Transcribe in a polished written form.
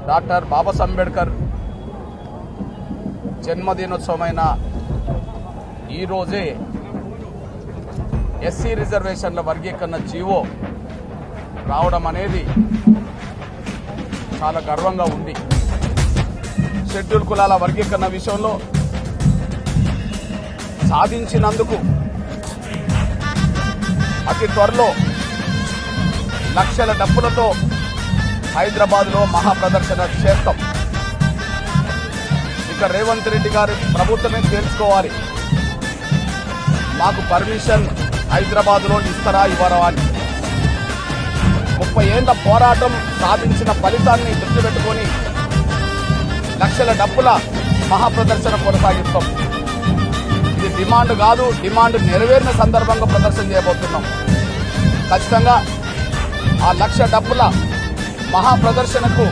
Doctor Babasaheb Ambedkar జన్మదినోత్సవమైన ఈరోజే SC రిజర్వేషన్ల వర్గీకరణ జీవో రావడం అనేది చాలా గర్వంగా ఉంది. షెడ్యూల్ కులాల వర్గీకరణ విషయంలో సాధించినందుకు అతి త్వరలో లక్షల డబ్బులతో హైదరాబాద్లో మహాప్రదర్శన చేస్తాం. ఇక రేవంత్ రెడ్డి గారి ప్రభుత్వమే తెలుసుకోవాలి, మాకు పర్మిషన్ హైదరాబాద్లో ఇస్తారా ఇవ్వరా అని. 30 ఏళ్ల పోరాటం సాధించిన ఫలితాన్ని దృష్టి పెట్టుకొని లక్షల డబ్బుల మహాప్రదర్శన కొనసాగిస్తాం. ఇది డిమాండ్ కాదు, డిమాండ్ నెరవేరిన సందర్భంగా ప్రదర్శన చేయబోతున్నాం. ఖచ్చితంగా ఆ 1,00,000 డబ్బుల మహాప్రదర్శనకు